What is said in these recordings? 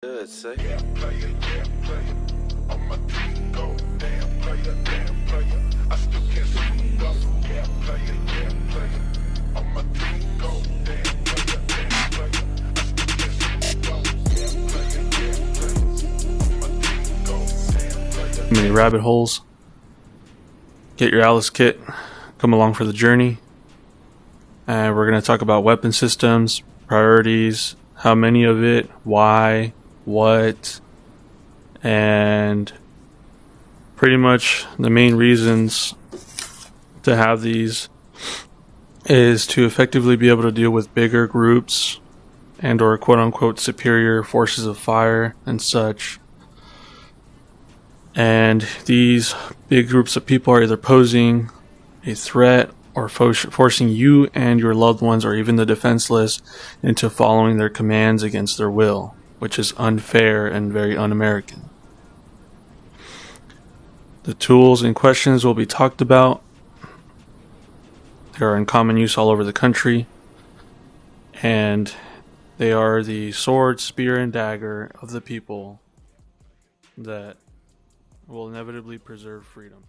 Good, say. Damn player, damn player. On my team, go. Damn player, damn player. I still can't see the bubble. Damn player, damn player. On my team, go. Damn player, damn player. I still can't see the bubble. Damn player, damn player. On my team, go. Damn player. Many rabbit holes. Get your Alice kit. Come along for the journey. And we're going to talk about weapon systems, priorities, how many of it, why, what, and pretty much the main reasons to have these is to effectively be able to deal with bigger groups and or quote-unquote superior forces of fire and such. And these big groups of people are either posing a threat or forcing you and your loved ones or even the defenseless into following their commands against their will, which is unfair and very un-American. The tools and questions will be talked about. They are in common use all over the country, and they are the sword, spear, and dagger of the people that will inevitably preserve freedom.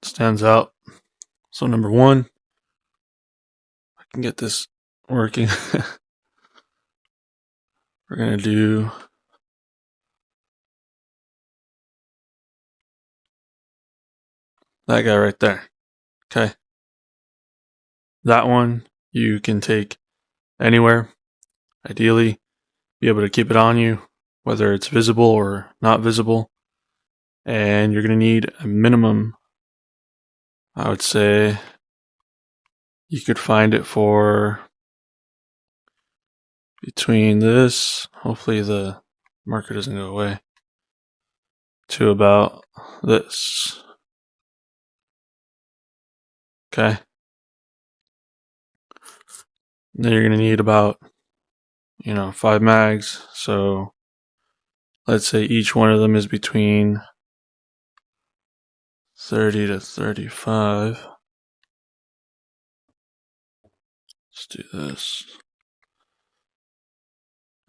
Stands out. So number one, I can get this working. We're going to do that guy right there. Okay. That one you can take anywhere. Ideally, be able to keep it on you, whether it's visible or not visible. And you're going to need a minimum, I would say, you could find it for between this, hopefully the marker doesn't go away, to about this. Okay. Then you're going to need about, 5 mags. So let's say each one of them is between 30 to 35. Let's do this.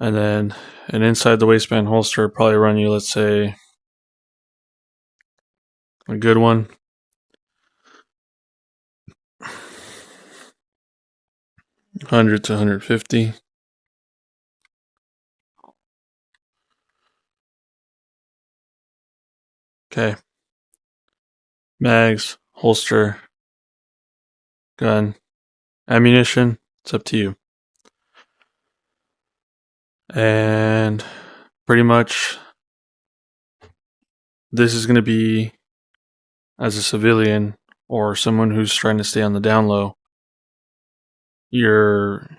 And then an inside the waistband holster would probably run you, let's say, a good one, $100 to $150. Okay. Mags, holster, gun, ammunition, it's up to you. And pretty much this is going to be, as a civilian or someone who's trying to stay on the down low, your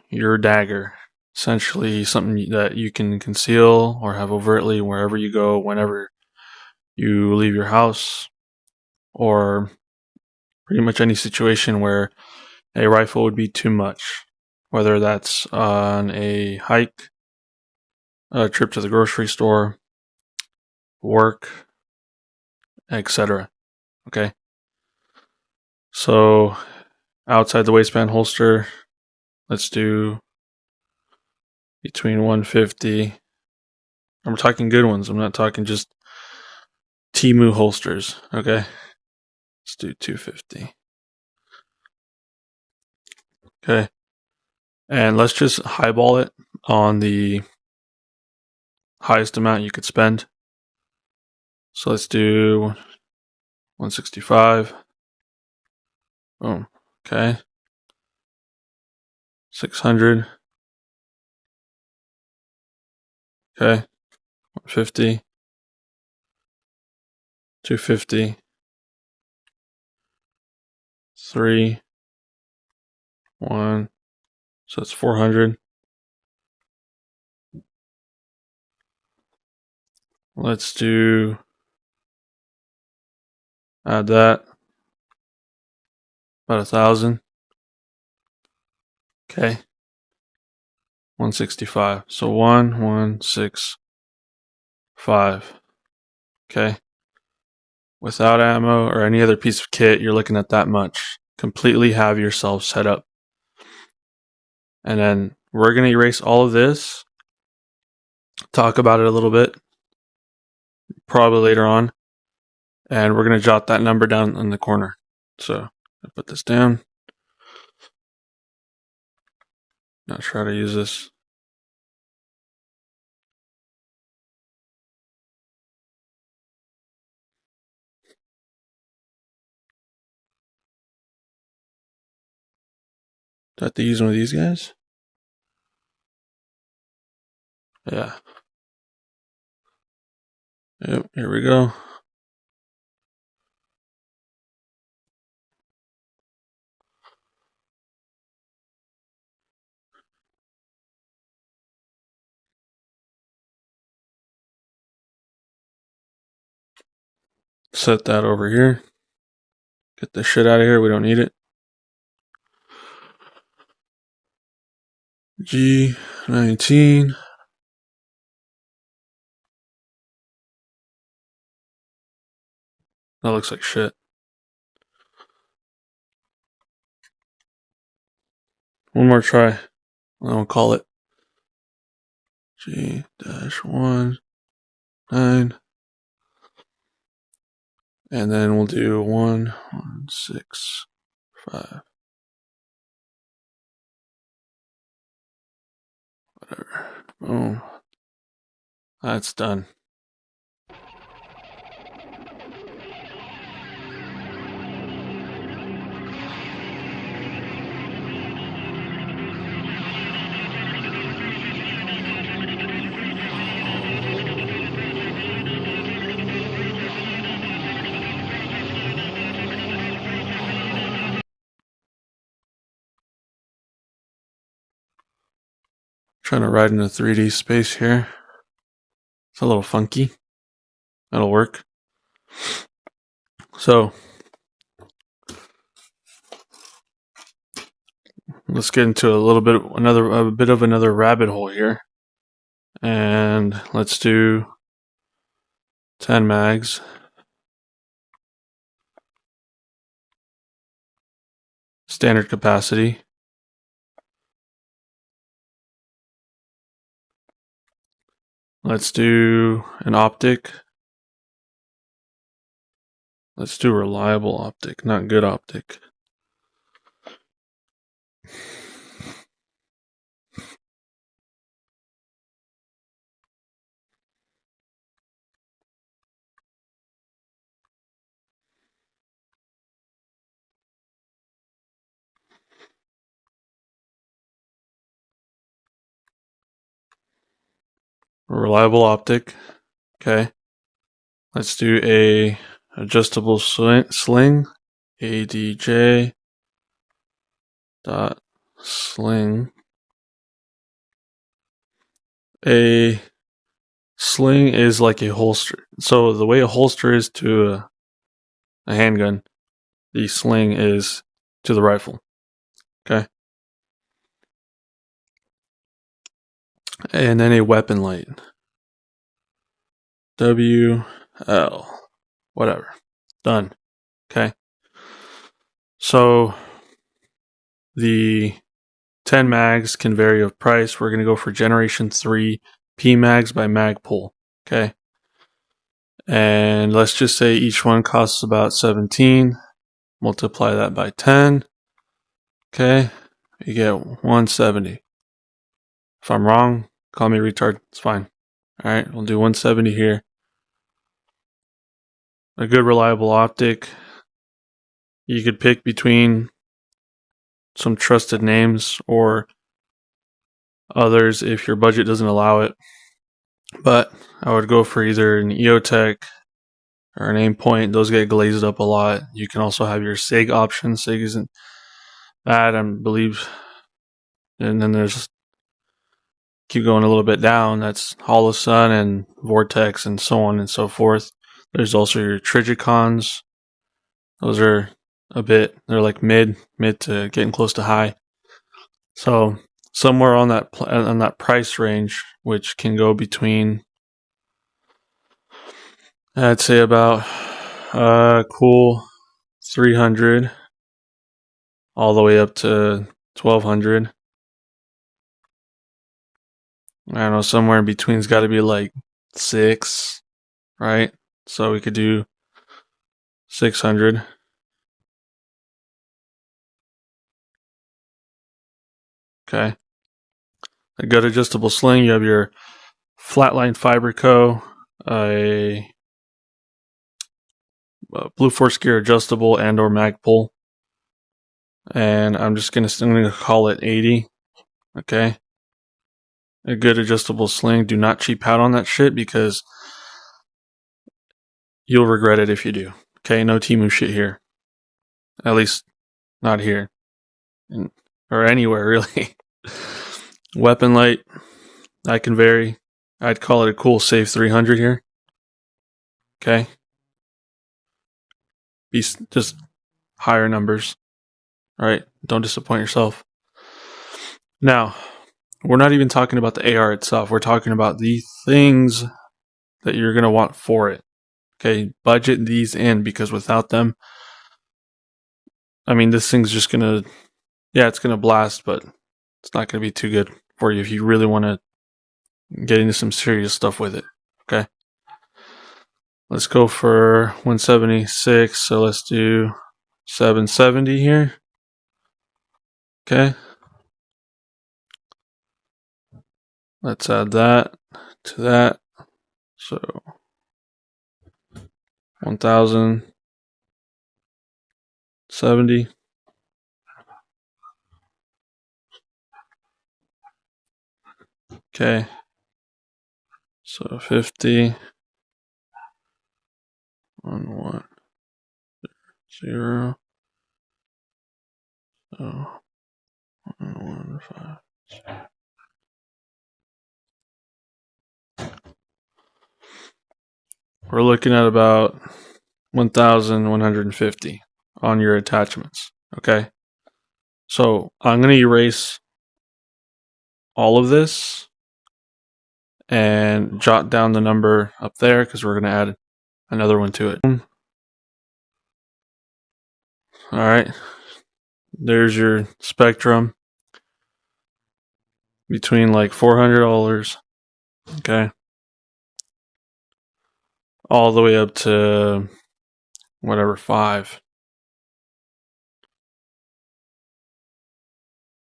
dagger. Essentially something that you can conceal or have overtly wherever you go, whenever you leave your house, or pretty much any situation where a rifle would be too much, whether that's on a hike, a trip to the grocery store, work, etc. Okay. So outside the waistband holster, let's do between 150. I'm talking good ones. I'm not talking just Temu holsters. Okay. Let's do 250. Okay. And let's just highball it on the highest amount you could spend. So let's do 165. Boom. Okay. 600. Okay. 150. 250. 3. 1. So that's 400. Let's add that. About 1,000. Okay. 165. So 1165. Okay. Without ammo or any other piece of kit, you're looking at that much. Completely have yourself set up. And then we're going to erase all of this. Talk about it a little bit. Probably later on. And we're going to jot that number down in the corner. So I put this down. Not sure how to use this. Do I have to use one of these guys? Yeah. Yep, here we go. Set that over here. Get this shit out of here. We don't need it. G19. That looks like shit. One more try. I'll call it G-19. And then we'll do 1165. Whatever. Boom. That's done. Trying to ride in a 3D space here. It's a little funky. That'll work. So let's get into a bit of another rabbit hole here. And let's do 10 mags. Standard capacity. Let's do an optic. Let's do reliable optic, not good optic. Reliable optic. Okay. Let's do a adjustable sling. ADJ dot sling. A sling is like a holster. So the way a holster is to a handgun, the sling is to the rifle. Okay. And then a weapon light. WL. Whatever. Done. Okay. So the 10 mags can vary of price. We're going to go for Generation 3 P mags by Magpul. Okay. And let's just say each one costs about 17. Multiply that by 10. Okay. You get 170. If I'm wrong, call me retard. It's fine. All right. We'll do 170 here. A good reliable optic. You could pick between some trusted names or others if your budget doesn't allow it. But I would go for either an EOTech or an Aimpoint. Those get glazed up a lot. You can also have your SIG option. SIG isn't bad, I believe. And then there's, keep going a little bit down, that's Holosun and Vortex and so on and so forth. There's also your Trigicons. Those are they're like mid to getting close to high. So somewhere on that price range, which can go between, I'd say about cool 300 all the way up to 1200. I don't know, somewhere in between's got to be like 6, right? So we could do 600. Okay. A good adjustable sling. You have your flatline fiber co, a Blue Force gear adjustable and or mag pull, and I'm gonna call it 80. Okay. A good adjustable sling. Do not cheap out on that shit because you'll regret it if you do. Okay, no Temu shit here. At least not here. Or anywhere, really. Weapon light, that can vary. I'd call it a cool safe 300 here. Okay. Be just higher numbers. Right? Don't disappoint yourself. Now, we're not even talking about the AR itself. We're talking about the things that you're going to want for it. Okay, budget these in because without them, I mean, this thing's just going to, it's going to blast, but it's not going to be too good for you if you really want to get into some serious stuff with it. Okay. Let's go for 176. So let's do 770 here. Okay. Let's add that to that. So 1070. Okay. So 50. 1 0. So 1 1 5. We're looking at about 1,150 on your attachments. Okay. So I'm going to erase all of this and jot down the number up there because we're going to add another one to it. All right. There's your Spectrum between like $400. Okay. All the way up to whatever, 5.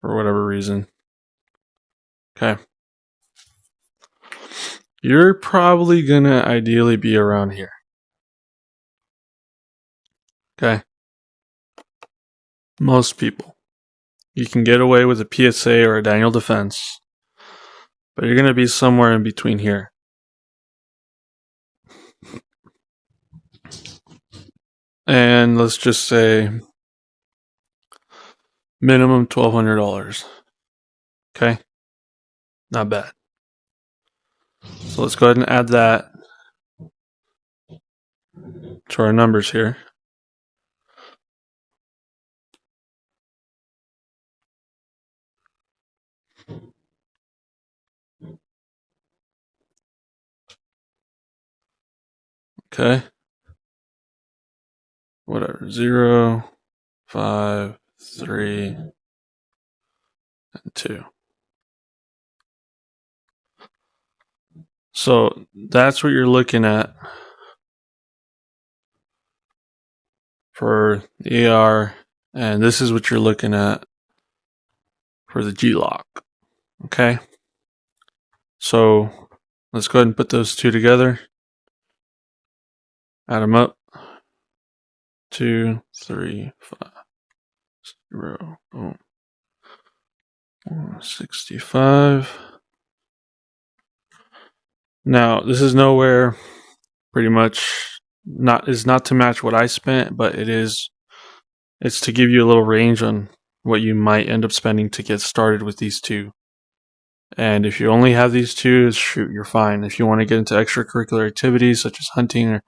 For whatever reason. Okay. You're probably gonna ideally be around here. Okay. Most people. You can get away with a PSA or a Daniel Defense, but you're gonna be somewhere in between here. And let's just say minimum $1,200. Okay? Not bad. So let's go ahead and add that to our numbers here. Okay. Whatever. 0, 5, 3, and 2. So that's what you're looking at for the AR, and this is what you're looking at for the G-Lock. Okay? So let's go ahead and put those two together. Add them up. 2, 3, 5, 0, boom. 165. Now, this is nowhere pretty much is not to match what I spent, but it's to give you a little range on what you might end up spending to get started with these two. And if you only have these two, shoot, you're fine. If you want to get into extracurricular activities such as hunting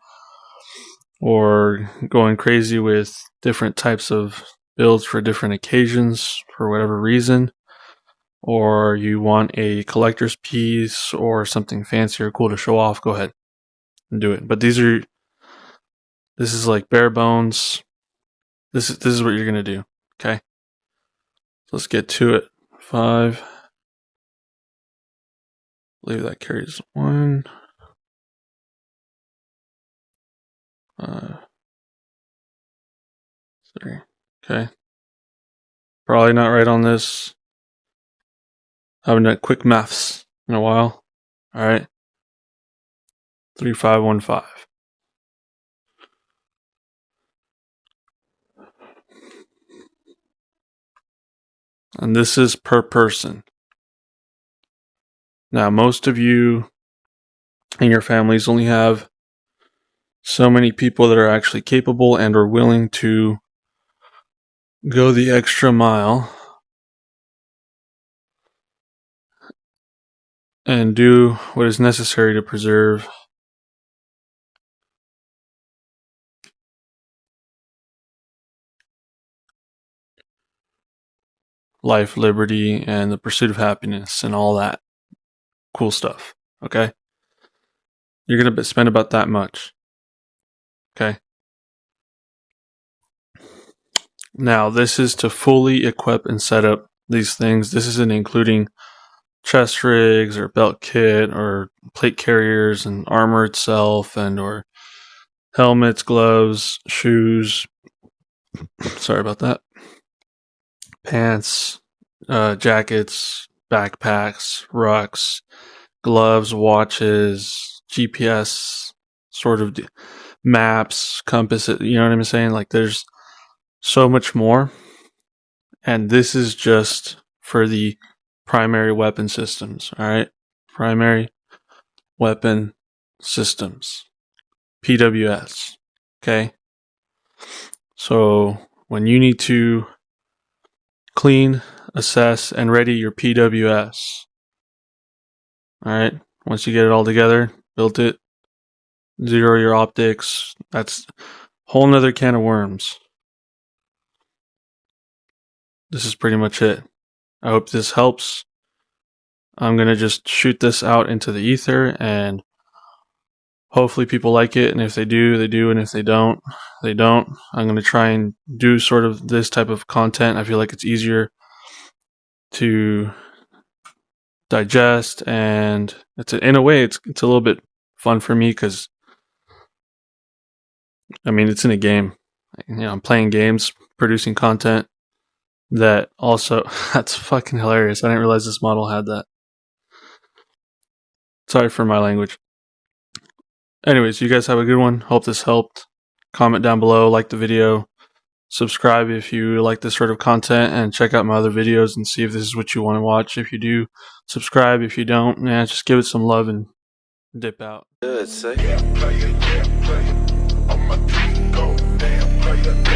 or going crazy with different types of builds for different occasions for whatever reason, or you want a collector's piece or something fancy or cool to show off, go ahead and do it. But this is like bare bones. This is what you're gonna do. Okay. So let's get to it. 5. I believe that carries 1. 3. Okay. Probably not right on this. Haven't done quick maths in a while. Alright. 3515. And this is per person. Now, most of you and your families only have so many people that are actually capable and are willing to go the extra mile and do what is necessary to preserve life, liberty, and the pursuit of happiness and all that cool stuff. Okay? You're going to spend about that much. Okay? Now, this is to fully equip and set up these things. This isn't including chest rigs or belt kit or plate carriers and armor itself and or helmets, gloves, shoes. Sorry about that. Pants, jackets, backpacks, rucks, gloves, watches, GPS, sort of maps, compass. You know what I'm saying? Like there's so much more. And this is just for the primary weapon systems. All right. Primary weapon systems. PWS. Okay. So when you need to clean, assess, and ready your PWS. All right. Once you get it all together, built it, zero your optics. That's a whole nother can of worms. This is pretty much it. I hope this helps. I'm going to just shoot this out into the ether and hopefully people like it. And if they do, they do. And if they don't, they don't. I'm going to try and do sort of this type of content. I feel like it's easier to digest, and in a way it's a little bit fun for me because I mean it's in a game. You know, I'm playing games, producing content that also that's fucking hilarious. I didn't realize this model had that. Sorry for my language. Anyways, you guys have a good one. Hope this helped. Comment down below, like the video, subscribe if you like this sort of content, and check out my other videos and see if this is what you want to watch. If you do, subscribe. If you don't, just give it some love and dip out. Yeah, player, on my team, go damn player.